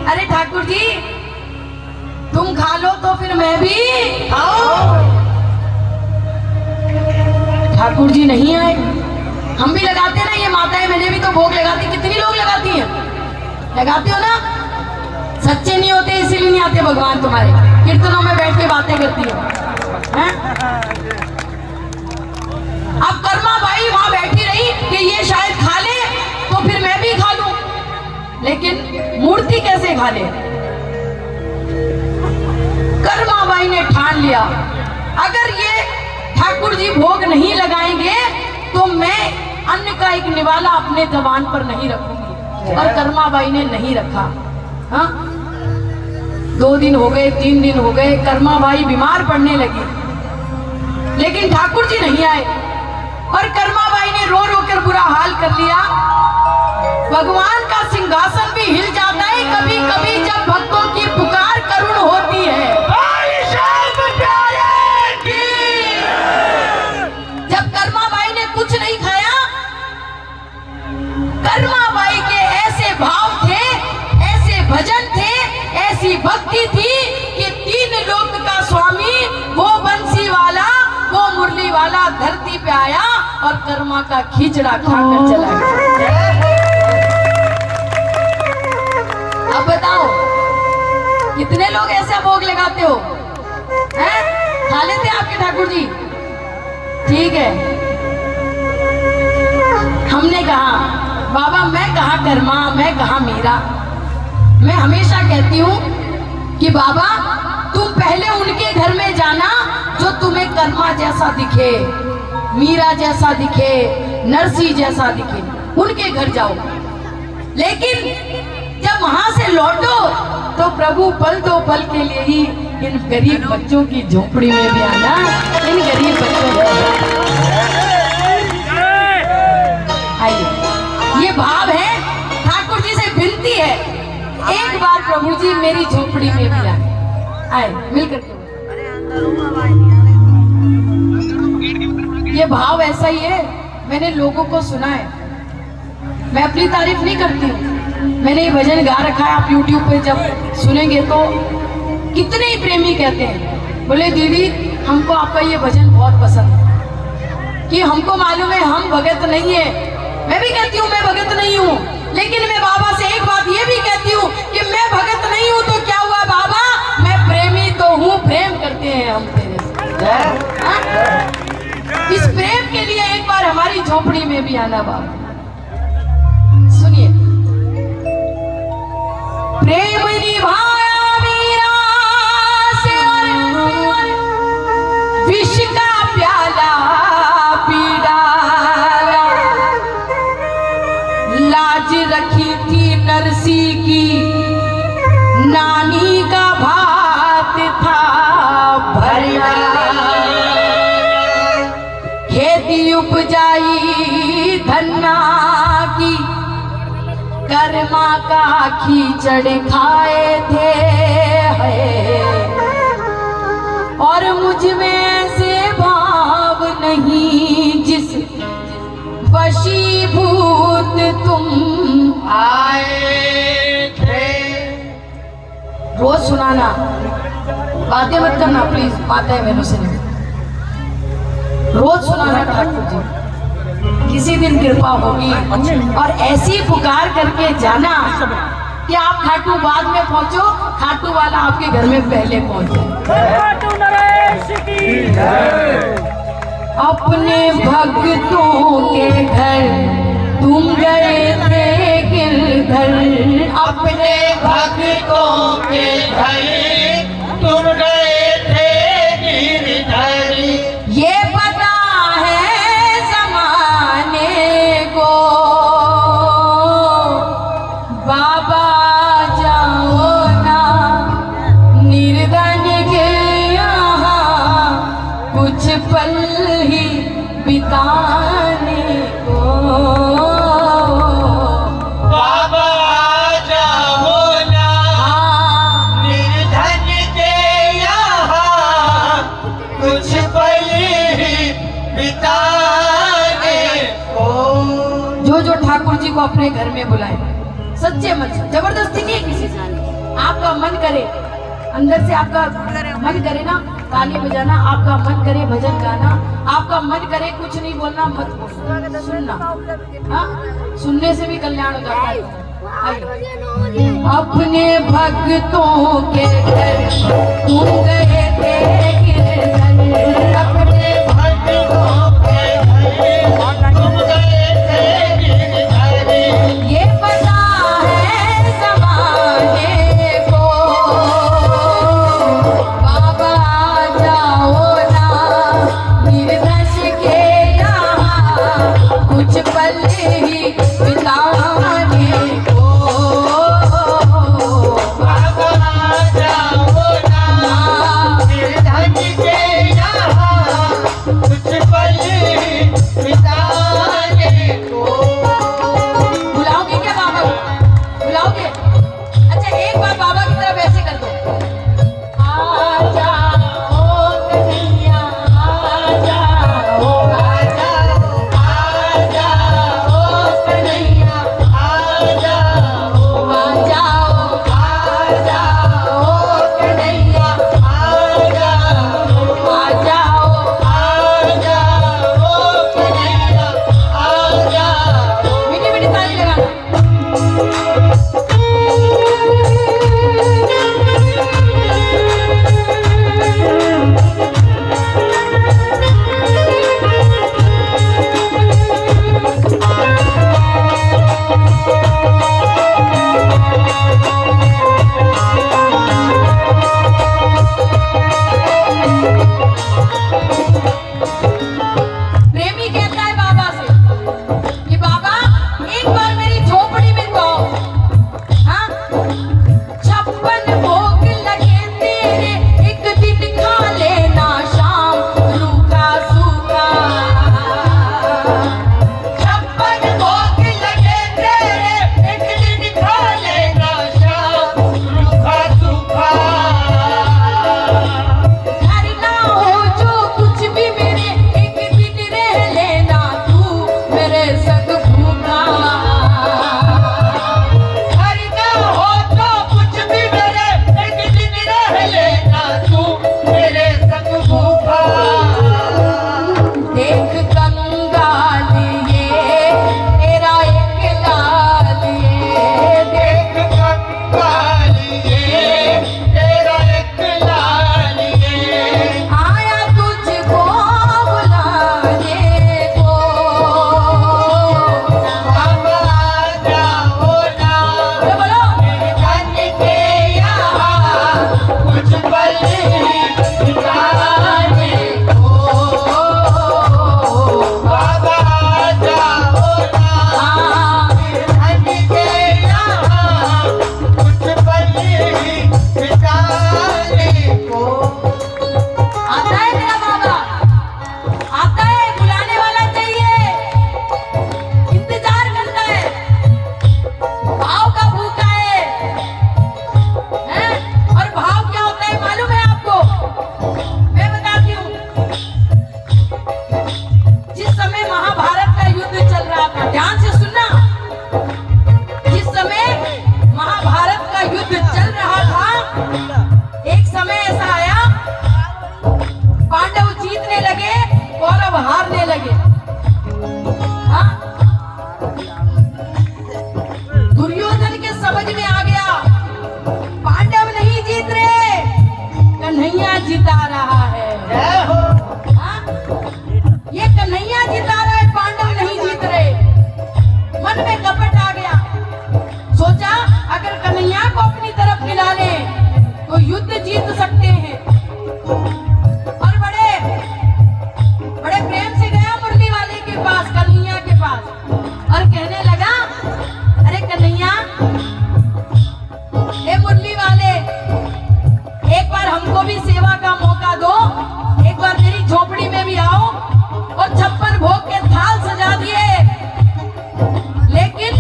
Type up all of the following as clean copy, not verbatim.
अरे ठाकुर जी तुम खा लो तो फिर मैं भी खाओ। ठाकुर जी नहीं आए। हम भी लगाते ना ये माताएं, मैंने भी तो भोग लगाती, कितनी लोग लगाती हैं, लगाते हो ना। सच्चे नहीं होते इसीलिए नहीं आते भगवान तुम्हारे, कीर्तनों में बैठ के बातें करती हो हैं? अब कर्मा बाई वहां बैठी रही कि ये शायद खा ले तो फिर मैं भी खा लूं, लेकिन मूर्ति कैसे खा ले। कर्मा बाई ने ठान लिया अगर ये ठाकुर जी भोग नहीं लगाएंगे तो मैं अन्न का एक निवाला अपने जबान पर नहीं रखूंगी। और कर्मा बाई ने नहीं रखा। हाँ 2 दिन हो गए, 3 दिन हो गए, कर्मा बाई बीमार पड़ने लगी, लेकिन ठाकुर जी नहीं आए। और कर्मा बाई ने रो रो कर बुरा हाल कर लिया। भगवान का सिंहासन भी हिल जाता है कभी कभी जब भक्तों की पुकार करुण होती है। जब कर्मा बाई ने कुछ नहीं खाया, कर्मा बाई के ऐसे भाव थे, ऐसे भजन थे, ऐसी भक्ति थी कि 3 लोक का स्वामी वो बंसी वाला, वो मुरली वाला धरती पे आया और कर्मा का खिचड़ा खाकर चला गया। अब बताओ कितने लोग ऐसा भोग लगाते हो हैं? खा लेते आपके ठाकुर जी? ठीक है। हमने कहा बाबा मैं कहा कर्मा, मैं कहा मीरा। मैं हमेशा कहती हूँ कि बाबा तुम पहले उनके घर में जाना जो तुम्हें कर्मा जैसा दिखे, मीरा जैसा दिखे, नरसी जैसा दिखे, उनके घर जाओ। लेकिन जब वहां से लौटो तो प्रभु पल 2 पल के लिए ही इन गरीब बच्चों की झोपड़ी में भी आना। इन गरीब बच्चों आइए, ये भाव है। ठाकुर जी से विनती है एक बार प्रभु जी मेरी झोपड़ी में भी आए, मिलकर के। ये भाव ऐसा ही है, मैंने लोगों को सुना है। मैं अपनी तारीफ नहीं करती हूँ, मैंने ये भजन गा रखा है। आप YouTube पे जब सुनेंगे तो कितने ही प्रेमी कहते हैं, बोले दीदी हमको आपका ये भजन बहुत पसंद है। कि हमको मालूम है हम भगत नहीं है। मैं भी कहती हूँ मैं भगत नहीं हूँ, लेकिन मैं बाबा से एक बात ये भी कहती हूँ कि मैं भगत नहीं हूँ तो क्या हुआ बाबा, मैं प्रेमी तो हूँ, प्रेम करते हैं हम तेरे से। इस प्रेम के लिए एक बार हमारी झोपड़ी में भी आना बाबा। सुनिए, प्रेम निभाया मीरा से और विष का प्याला पी डाला। लाज रखी थी नरसी की, नानी का भात था भरना। खेती उपजाई धन्ना की, कर्मा का खिचड़ खाए थे और मुझ में से भाव नहीं जिस वशीभूत तुम आए थे। रोज सुनाना, बातें मत करना प्लीज, बातें मेरे से नहीं। रोज सुनाना ठाकुर जी, किसी दिन कृपा होगी। और ऐसी पुकार करके जाना कि आप खाटू बाद में पहुंचो, खाटू वाला आपके घर में पहले पहुंचे। अपने भक्तों के घर तुम गए थे गिरधर, अपने भक्तों के घर तुम गए थे गिरधर। ये पता है जमाने को बाबा जाओ ना निर्धन के यहाँ कुछ पल ही बिताने को। बाबा जाओ ना निर्धन के यहाँ कुछ पल ही बिताने को। जो ठाकुर जी को अपने घर में बुलाए, सच्चे मन से, जबरदस्ती नहीं है किसी से। आपका मन करे, अंदर से आपका मन करे ना ताली बजाना, आपका मन करे भजन गाना, आपका मन करे कुछ नहीं बोलना, मत बोलना, सुनना। हाँ, सुनने से भी कल्याण हो जाता है। आइए। अपने भक्तों के घर तुम गए थे गिरधर, अपने भक्तों के घर तुम गए थे गिरधर। ये पता है ज़माने को, बाबा आ जाओ ना गिरधर के यहाँ, कुछ पल ही बिताने को। बाबा आ जाओ ना गिरधर के यहाँ, कुछ पल बिताने को। बुलाओगे क्या बाबा को? बुलाओगे? अच्छा एक बार बाबा की तरफ ऐसे कर दो, आ जाओ कन्हैया, आ जाओ, आ जाओ, आ जाओ कन्हैया, आ जाओ, आ जाओ, आ जाओ कन्हैया, आ जाओ, आ जाओ। आ जाओ कन्हैया, आ जाओ। मीठी मीठी ताली लगाना। प्रेमी कहता है बाबा से कि बाबा एक बार मेरी झोपड़ी में तो आओ। हाँ, 56 भोग लगे तेरे, एक दिन खा लेना शाम रूखा सूखा। 56 भोग लगे तेरे, एक दिन खा लेना शाम रूखा सूखा। घर ना हो जो कुछ भी मेरे, एक दिन रह लेना तू मेरे संग भूखा। घर ना हो तो कुछ भी मेरे, एक दिन रह लेना तू मेरे संग भूखा। देख कंगाल ये तेरा एक लाल ये, देख कंगाल ये तेरा एक लाल ये, आया तुझको बुलाने को। बाबा आ जाओ ना बोलो गिरधर के यहाँ, कुछ पल बिताने को। बाबा आ जाओ ना हाँ, गिरधर के यहाँ, कुछ पल बिताने को। आता है मेरा बाबा, आता है, बुलाने वाला चाहिए, इंतजार करता है, भाव का भूखा है, हैं? और भाव क्या होता है मालूम है आपको? मैं बताती हूँ। जिस समय महाभारत का युद्ध चल रहा था, ध्यान से सुनना, जिस समय महाभारत का युद्ध चल रहा था, एक समय ऐसा आया, पांडव जीतने लगे, कौरव हारने लगे। हाँ? दुर्योधन के समझ में आ गया, पांडव नहीं जीत रहे, कन्हैया जिता रहा है। जय हो। हाँ? ये कन्हैया जिता रहा है, पांडव नहीं जीत रहे। मन में कपट आ गया, सोचा अगर कन्हैया को अपनी तरफ मिला ले तो युद्ध जीत सकते हैं। और बड़े बड़े प्रेम से गया मुरली वाले के पास, कन्हैया के पास, और कहने लगा, अरे कन्हैया, ए मुरली वाले, एक बार हमको भी सेवा का मौका दो, एक बार मेरी झोपड़ी में भी आओ और 56 भोग के थाल सजा दिए। लेकिन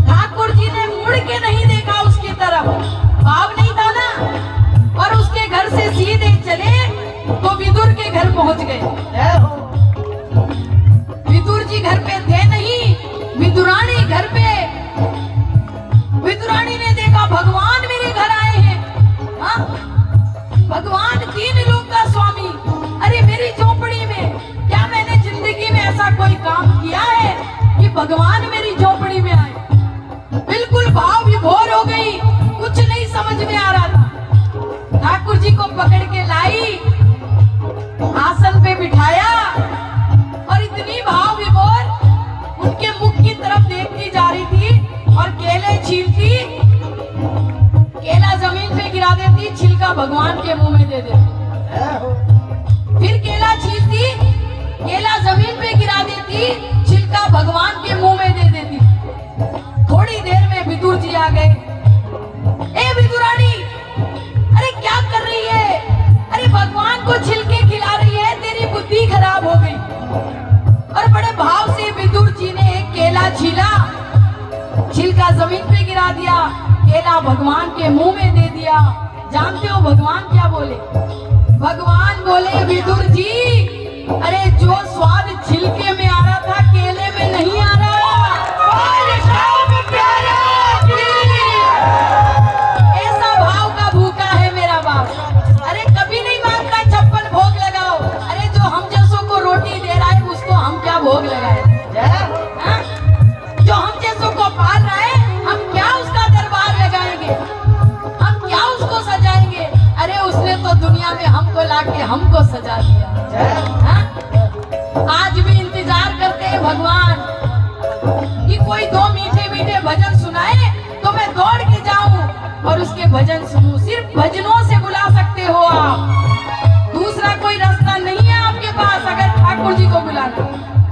ठाकुर जी ने मुड़ के नहीं देखा उसकी तरफ, भाव नहीं था ना, और उसके घर से सीधे चले तो विदुर के घर पहुंच गए। जय हो। विदुर जी घर पे थे नहीं, विदुरानी घर पे। विदुरानी ने देखा भगवान मेरे घर आए विभोर हो गई, कुछ नहीं समझ में आ रहा था। ठाकुर जी को पकड़ के लाई, आसन पे बिठाया और इतनी भाव विभोर उनके मुख की तरफ देखती जा रही थी और केले छीलती, केला जमीन पे गिरा देती, छिलका भगवान के मुंह में दे देती। फिर केला छीलती, केला जमीन पे गिरा देती, छिलका भगवान के मुंह में दे देती। थोड़ी देर में विदुर जी आ गए। ए विदुरानी, अरे क्या कर रही है? अरे भगवान को छिलके खिला रही है, तेरी बुद्धि खराब हो गई। और बड़े भाव से विदुर जी ने एक केला छीला, छिलका जमीन पे गिरा दिया, केला भगवान के मुंह में दे दिया। जानते हो भगवान क्या बोले? भगवान बोले, विदुर जी, अरे जो स्वाद छिलके में आ रहा था केले में नहीं आ रहा। ऐसा भाव का भूखा है मेरा बाप। अरे कभी नहीं मांगता 56 भोग लगाओ। अरे जो हम जैसों को रोटी दे रहा है उसको हम क्या भोग लगाए? हाँ? जो हम जैसों को पाल रहा है हम क्या उसका दरबार लगाएंगे? हम क्या उसको सजाएंगे? अरे उसने तो दुनिया में हमको लाके हमको सजा दिया। हाँ? आज भी इंतजार करते हैं भगवान कि कोई दो मीठे मीठे भजन सुनाए तो मैं दौड़ के जाऊं और उसके भजन सुनूं। सिर्फ भजनों से बुला सकते हो आप, दूसरा कोई रास्ता नहीं है आपके पास अगर ठाकुर जी को बुलाना।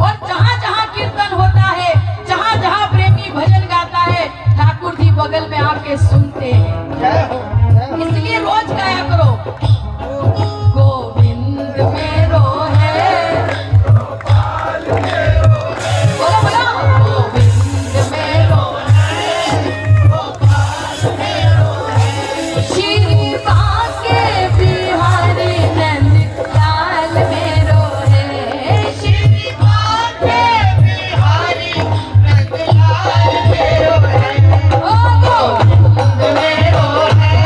और जहाँ जहाँ कीर्तन होता है, जहाँ जहाँ प्रेमी भजन गाता है, ठाकुर जी बगल में आके सुनते हैं। इसलिए रोज गाया करो, गोविंद मेरो है, बोलो बोलो, गोविंद मेरो है, श्री बांके बिहारी नंद लाल मेरो है, श्री बांके बिहारी नंद लाल मेरो है। ओ गोविंद मेरो है,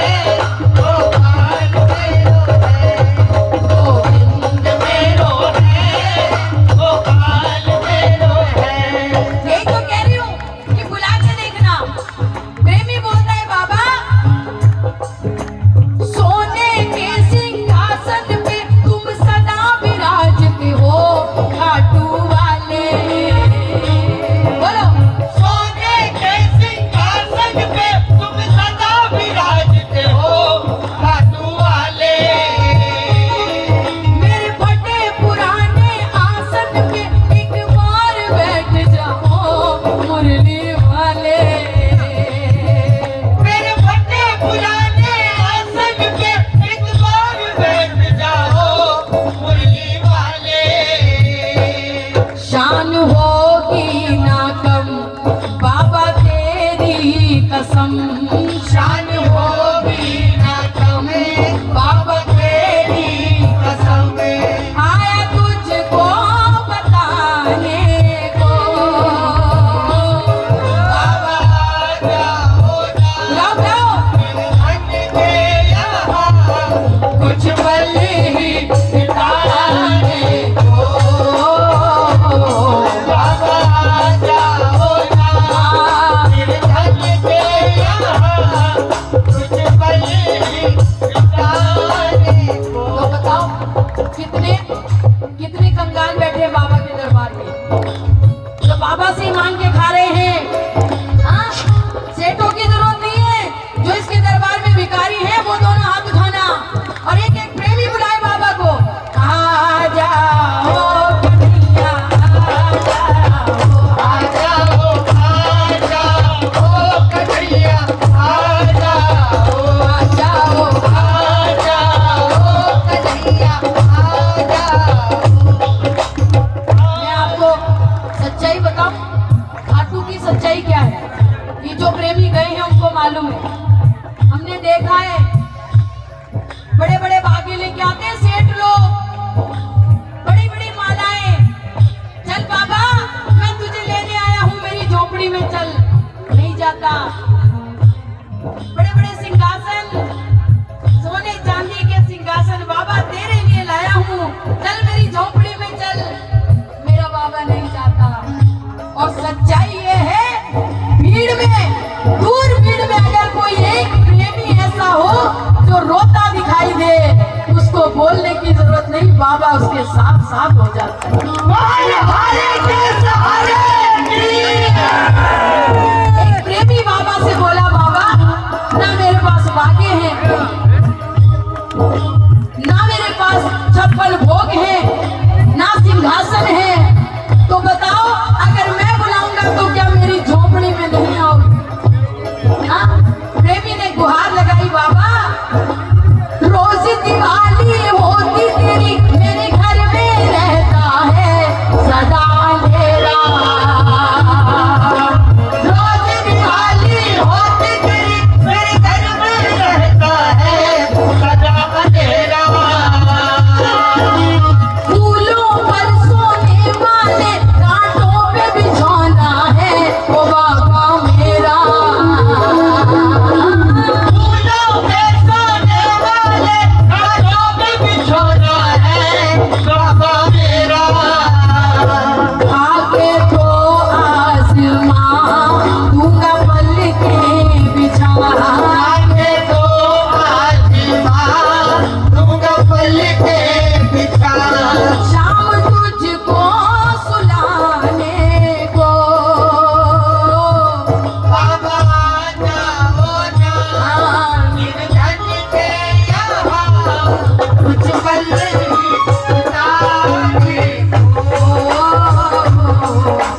गोपाल मेरो है, गोविंद मेरो है, गोपाल मेरो है। यही तो कह रही हूँ कि बुला के देखना। प्रेमी बोल रहा है, बाबा सोने के सिंहासन पे तुम सदा विराजते हो, खाटू वाले। बोलो, सोने के सिंहासन पे तुम सदा विराजते हो, खाटू वाले। मेरे फटे पुराने आसन पे एक बार बैठ जाओ, मुरली वाले। मेरे फटे पुराने आसन पे एक बार बैठ जाओ, मुरली वाले। शान होगी ना कम बाबा तेरी कसम, शान होगी ना कम बाबा तेरी कसम। आया तुझको बताने को, बाबा जाओ जाओ जाओ, कुछ पल ही बिताने को। बाबा जाओ ना, फिर धन के यहाँ कुछ पल ही बिताने को। तो बताओ कितने कितने कंगाल बैठे बाबा के दरबार में, जो बाबा से ही मांग के खा रहे हैं। हाँ? सेठों की जरूरत नहीं है, जो इसके दरबार में भिखारी है वो दोनों हाथ उठाना और एक एक प्रेमी बुलाए बाबा को। आ जाओ कन्हैया, आ जाओ, आ जाओ कन्हैया, आ जाओ, आ जाओ, आ जाओ कन्हैया, आ जाओ। मैं आपको सच्चाई बताऊं, खाटू की सच्चाई क्या है? ये जो प्रेमी गए हैं उनको मालूम है। हमने देखा है बड़े बड़े भागे लेके आते हैं सेठ लोग, बड़ी बड़ी मालाएं। चल बाबा मैं तुझे लेने आया हूँ, मेरी झोपड़ी में चल। नहीं जाता। बड़े बड़े सिंहासन, सोने चांदी के सिंहासन बाबा तेरे लिए लाया हूँ, चल मेरी झोपड़ी में चल। मेरा बाबा नहीं जाता। और सच्चाई ये है, भीड़ में दूरबीन में अगर कोई एक प्रेमी ऐसा हो जो रोता दिखाई दे, उसको बोलने की जरूरत नहीं, बाबा उसके साथ साथ हो जाता है। एक प्रेमी बाबा से बोला, बाबा ना मेरे पास बागे हैं, ना मेरे पास छप्पन भोग है, ना सिंहासन है, तो बताओ अगर मैं बुलाऊंगा तो क्या मेरी झोपड़ी में नहीं आओगी? हाँ? प्रेमी ने गुहार लगाई, बाबा रोज दिवाली होती तेरी मेरे घर में रहता है सदा अंधेरा। रोज दिवाली होती तेरी मेरे घर में रहता है सदा अंधेरा। फूलों पर सोने वाले कांटों पे बिछौना है वो बाबा मेरा। फूलों पे सोने वाले कांटों पे बिछौना है बाबा मेरा। आगे तो आसमां दूंगा पल के बिछा, आगे तो आसमां दूंगा पल के बिछा। शाम तुझको सुलाने को। बाबा जाओ ना निर्धन के यहाँ कुछ पल बिताने को।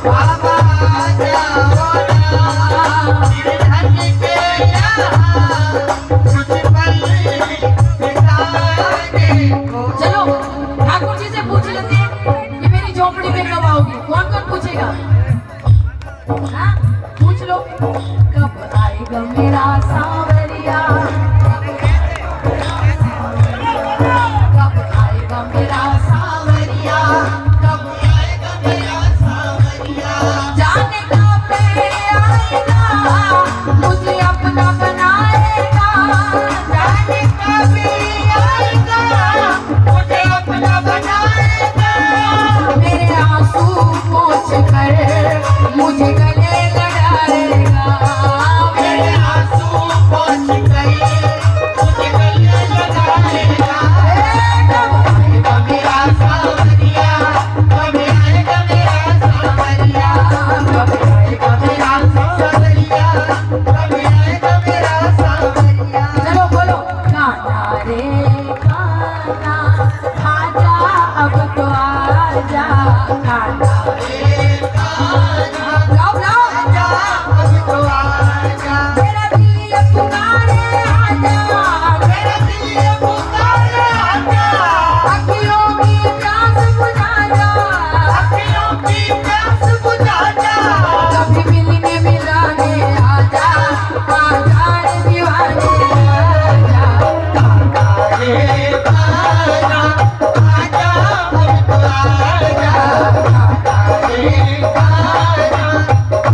बाबा जाओ ना निर्धन के यहाँ कुछ पल बिताने को। चलो ठाकुर जी से पूछ लेते हैं कि मेरी झोपड़ी में कब आओगी। कौन कौन पूछेगा? हाँ? पूछ लो, कब आएगा मेरा सांवरिया, कब आएगा मेरा सांवरिया, कब आएगा मेरा सांवरिया। जाने कब आएगा मुझे अपना बनाएगा, जाने कभी आएगा मुझे अपना बनाएगा। मेरे आंसू पोंछ कर मुझे गले लगाएगा। मेरे आंसू पोंछ गए मुझे गले लगाएगा। कब आएगा मेरा सांवरिया, कब आएगा मेरा सांवरिया। कब आएगा मेरा सांवरिया, कब आएगा मेरा सांवरिया। चलो बोलो, कान्हा रे कान्हा आजा अब तो आजा, कान्हा रे गाओ गाओ। आजा अब तो आजा। मेरा दिल ये पुकारे आजा, मेरा दिल ये पुकारे आजा। अखियों की प्यास बुझा जा, अखियों की प्यास बुझा जा। कभी मिलने मिलाने आजा, आजा रे दीवाने आजा। रे आजा, आजा अब तो आजा। रे आजा,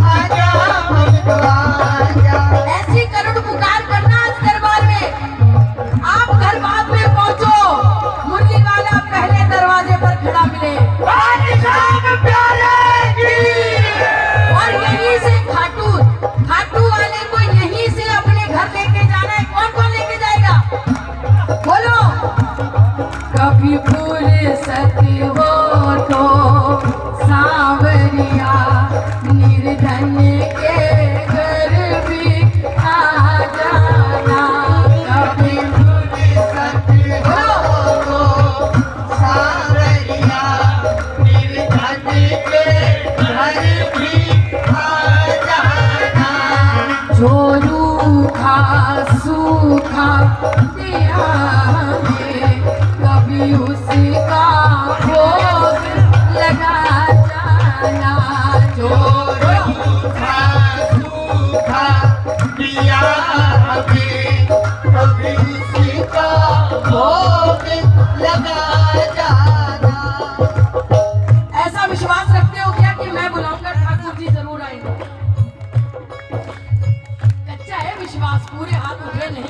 आजा अब तो आजा। ऐसी करुण पुकार करना इस दरबार में। आप घर बाद में पहुंचो, मुरली वाला पहले दरवाजे पर खड़ा मिले बादशाह प्यारे की। और यहीं से खाटू वाले को यहीं से अपने घर लेके जाना है। कौन कौन लेके जाएगा? बोलो, कभी फुर्सत हो तो सांवरिया निर्धन के घर भी आ जाना। कभी फुर्सत हो तो सांवरिया निर्धन के घर भी आ जाना। जो रूखा सूखा दिया हमें, कभी उसका भोग लगा जाना। जो रूखा सूखा दिया हमें, कभी उसी का भोग लगा जाना। ऐसा विश्वास रखते हो क्या कि मैं बुलाऊंगा ठाकुर जी जरूर आएंगे? कच्चा है विश्वास, पूरे हाथ उठे नहीं